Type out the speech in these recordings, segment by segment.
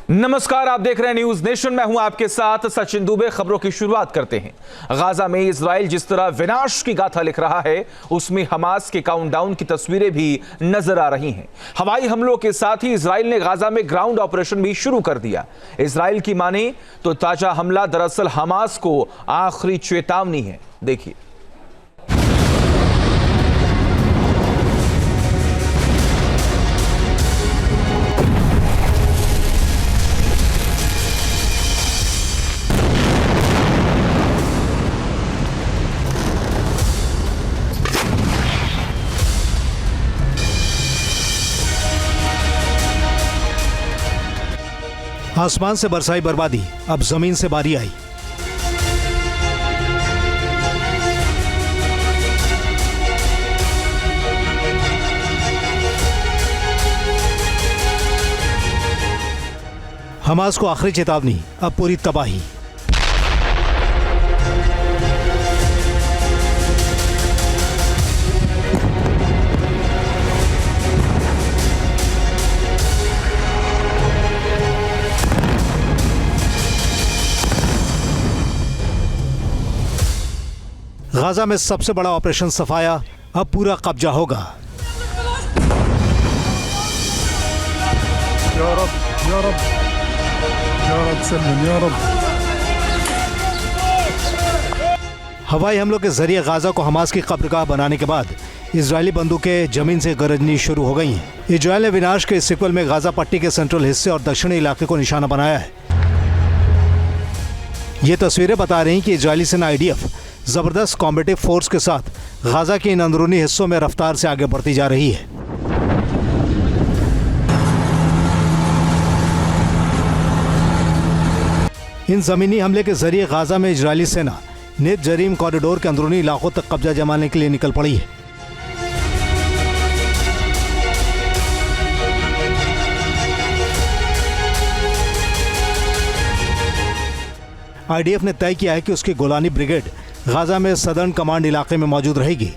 नमस्कार, आप देख रहे हैं न्यूज नेशन। मैं हूं आपके साथ सचिन दुबे। खबरों की शुरुआत करते हैं। गाजा में इजराइल जिस तरह विनाश की गाथा लिख रहा है, उसमें हमास के काउंटडाउन की तस्वीरें भी नजर आ रही हैं। हवाई हमलों के साथ ही इजराइल ने गाजा में ग्राउंड ऑपरेशन भी शुरू कर दिया। इजराइल की माने तो ताजा हमला दरअसल हमास को आखिरी चेतावनी है। देखिए। आसमान से बरसाई बर्बादी, अब जमीन से बारी आई। हमास को आखिरी चेतावनी, अब पूरी तबाही। गाजा में सबसे बड़ा ऑपरेशन सफाया, अब पूरा कब्जा होगा। या रब, या रब, या रब सल्लम, या रब। हवाई हमलों के जरिए गाजा को हमास की कब्रगाह बनाने के बाद इजरायली बंदूकें जमीन से गरजनी शुरू हो गई हैं। इजरायल ने विनाश के सीक्वल में गाजा पट्टी के सेंट्रल हिस्से और दक्षिणी इलाके को निशाना बनाया है। ये तस्वीरें बता रही हैं कि इजरायली सेना आईडीएफ जबरदस्त कॉम्बेटिव फोर्स के साथ गाजा के इन अंदरूनी हिस्सों में रफ्तार से आगे बढ़ती जा रही है। इन जमीनी हमले के जरिए गाजा में इजरायली सेना नेत जरीम कॉरिडोर के अंदरूनी इलाकों तक कब्जा जमाने के लिए निकल पड़ी है। आईडीएफ ने तय किया है कि उसकी गोलानी ब्रिगेड गाजा में सदर्न कमांड इलाके में मौजूद रहेगी।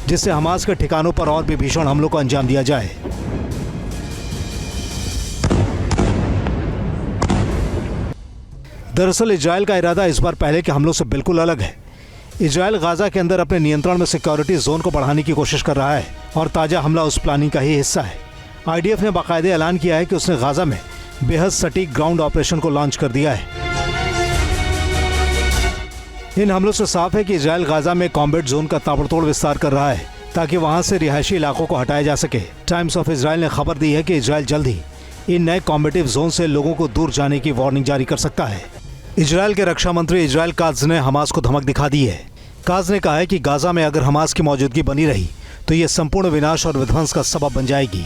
जिससे हमास के ठिकानों पर और भी भीषण हमलों को अंजाम दिया जाए। दरअसल इजरायल का इरादा इस बार पहले के हमलों से बिल्कुल अलग है। इजरायल गाजा के अंदर अपने नियंत्रण में सिक्योरिटी जोन को बढ़ाने की कोशिश कर रहा है और ताजा हमला उस प्लानिंग का ही हिस्सा है। आईडीएफ ने बाकायदे ऐलान किया है कि उसने गाजा में बेहद सटीक ग्राउंड ऑपरेशन को लॉन्च कर दिया है। इन हमलों से साफ है कि इजरायल गाजा में कॉम्बैट जोन का ताबड़तोड़ विस्तार कर रहा है ताकि वहां से रिहायशी इलाकों को हटाया जा सके। टाइम्स ऑफ इजरायल ने खबर दी है कि इजरायल जल्द ही इन नए कॉम्बेटिव जोन से लोगों को दूर जाने की वार्निंग जारी कर सकता है। इजरायल के रक्षा मंत्री इजरायल काज ने हमास को धमक दिखा दी है। काज ने कहा है कि गाजा में अगर हमास की मौजूदगी बनी रही तो ये संपूर्ण विनाश और विध्वंस का सबब बन जाएगी।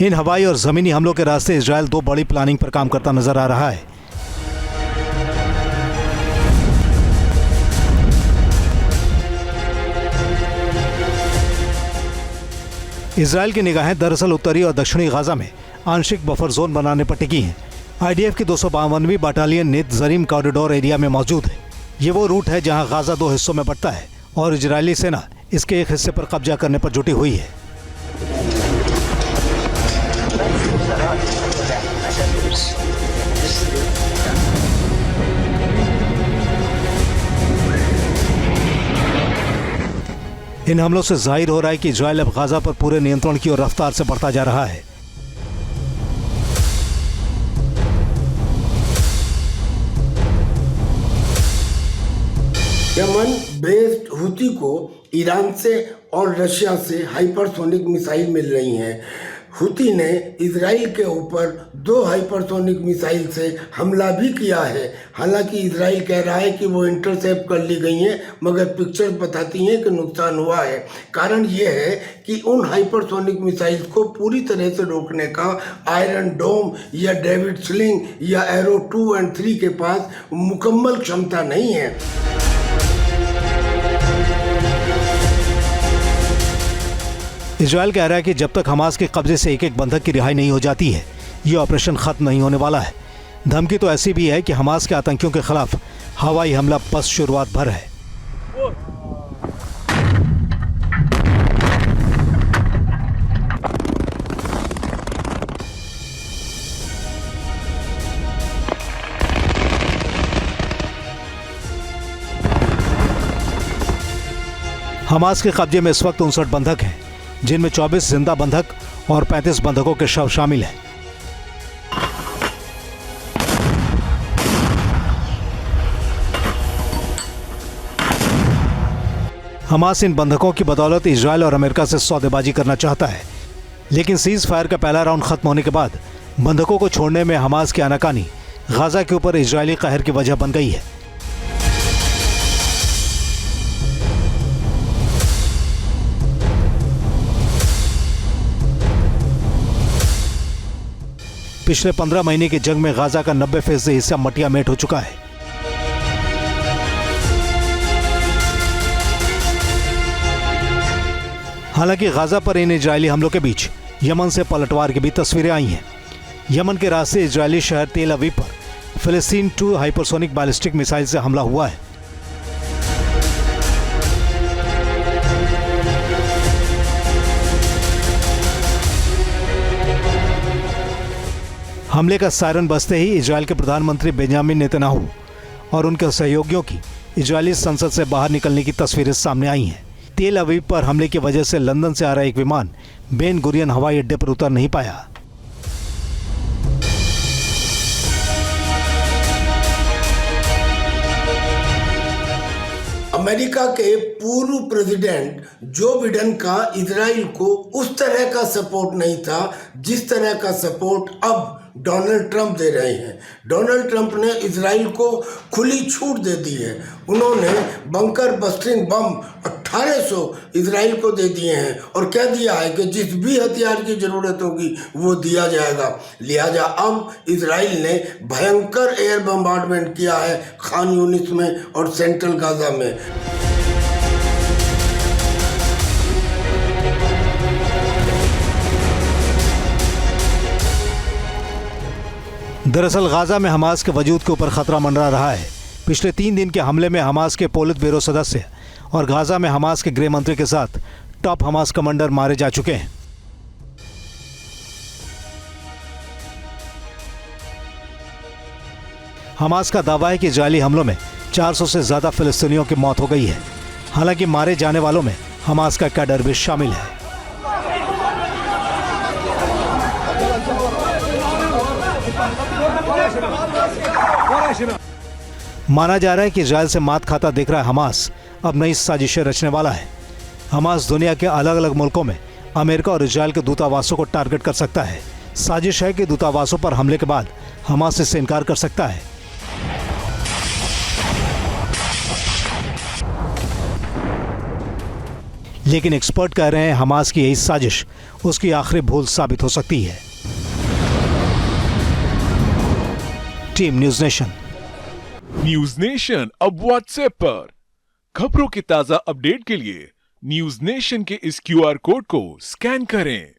इन हवाई और जमीनी हमलों के रास्ते इजरायल दो बड़ी प्लानिंग पर काम करता नजर आ रहा है। इजरायल की निगाहें दरअसल उत्तरी और दक्षिणी गाजा में आंशिक बफर जोन बनाने पर टिकी हैं। आईडीएफ की 252वीं बटालियन नेत जरीम कॉरिडोर एरिया में मौजूद है। ये वो रूट है जहां गाजा दो हिस्सों में बंटता है और इजरायली सेना इसके एक हिस्से पर कब्जा करने पर जुटी हुई है। इन हमलों से जाहिर हो रहा है कि इजरायल अब गाजा पर पूरे नियंत्रण की ओर रफ्तार से बढ़ता जा रहा है। यमन बेस्ड हुती को ईरान से और रशिया से हाइपरसोनिक मिसाइल मिल रही हैं। हुती ने इजराइल के ऊपर 2 हाइपरसोनिक मिसाइल से हमला भी किया है। हालांकि इजराइल कह रहा है कि वो इंटरसेप्ट कर ली गई हैं, मगर पिक्चर्स बताती हैं कि नुकसान हुआ है। कारण ये है कि उन हाइपरसोनिक मिसाइल्स को पूरी तरह से रोकने का आयरन डोम या डेविड स्लिंग या एरो 2 और 3 के पास मुकम्मल क्षमता नहीं है। इजराइल कह रहा है कि जब तक हमास के कब्जे से एक एक बंधक की रिहाई नहीं हो जाती है, ये ऑपरेशन खत्म नहीं होने वाला है। धमकी तो ऐसी भी है कि हमास के आतंकियों के खिलाफ हवाई हमला बस शुरुआत भर है। हमास के कब्जे में इस वक्त 59 बंधक हैं, जिनमें 24 जिंदा बंधक और 35 बंधकों के शव शामिल हैं। हमास इन बंधकों की बदौलत इजराइल और अमेरिका से सौदेबाजी करना चाहता है, लेकिन सीज फायर का पहला राउंड खत्म होने के बाद बंधकों को छोड़ने में हमास की आनाकानी गाजा के ऊपर इजरायली कहर की वजह बन गई है। पिछले 15 महीने की जंग में गाजा का 90% हिस्सा मटिया मेट हो चुका है। हालांकि गाजा पर इन इजरायली हमलों के बीच यमन से पलटवार की भी तस्वीरें आई हैं। यमन के रास्ते इजरायली शहर तेल अवीव पर फिलिस्तीन 2 हाइपरसोनिक बैलिस्टिक मिसाइल से हमला हुआ है। हमले का सायरन बजते ही इजरायल के प्रधानमंत्री बेंजामिन नेतन्याहू और उनके सहयोगियों की इजरायली संसद से बाहर निकलने की तस्वीरें सामने आई हैं। तेल अवीव पर हमले की वजह से लंदन से आ रहा एक विमान बेन गुरियन हवाई अड्डे पर उतर नहीं पाया। अमेरिका के पूर्व प्रेसिडेंट जो बिडेन का इजराइल को उस तरह का सपोर्ट नहीं था जिस तरह का सपोर्ट अब डोनाल्ड ट्रंप दे रहे हैं। डोनाल्ड ट्रंप ने इजराइल को खुली छूट दे दी है। उन्होंने बंकर बस्टिंग बम 1800 इजराइल को दे दिए हैं और कह दिया है कि जिस भी हथियार की जरूरत होगी वो दिया जाएगा। लिहाजा अब इजराइल ने भयंकर एयर बम्बार्डमेंट किया है खान यूनिस में और सेंट्रल गाजा में। दरअसल गाजा में हमास के वजूद के ऊपर खतरा मंडरा रहा है। पिछले 3 दिन के हमले में हमास के पोलित ब्यूरो सदस्य और गाजा में हमास के गृह मंत्री के साथ टॉप हमास कमांडर मारे जा चुके हैं। हमास का दावा है कि इजरायली हमलों में 400 से ज्यादा फिलिस्तीनियों की मौत हो गई है। हालांकि मारे जाने वालों में हमास का कैडर भी शामिल है। माना जा रहा है कि इजरायल से मात खाता दिख रहा हमास अब नई साजिशें रचने वाला है। हमास दुनिया के अलग अलग मुल्कों में अमेरिका और इजरायल के दूतावासों को टारगेट कर सकता है। साजिश है कि दूतावासों पर हमले के बाद हमास इससे इनकार कर सकता है। लेकिन एक्सपर्ट कह रहे हैं हमास की यही साजिश उसकी आखिरी भूल साबित हो सकती है। Team news nation. News nation अब व्हाट्सएप पर खबरों के ताजा अपडेट के लिए न्यूज़ नेशन के इस QR कोड को स्कैन करें।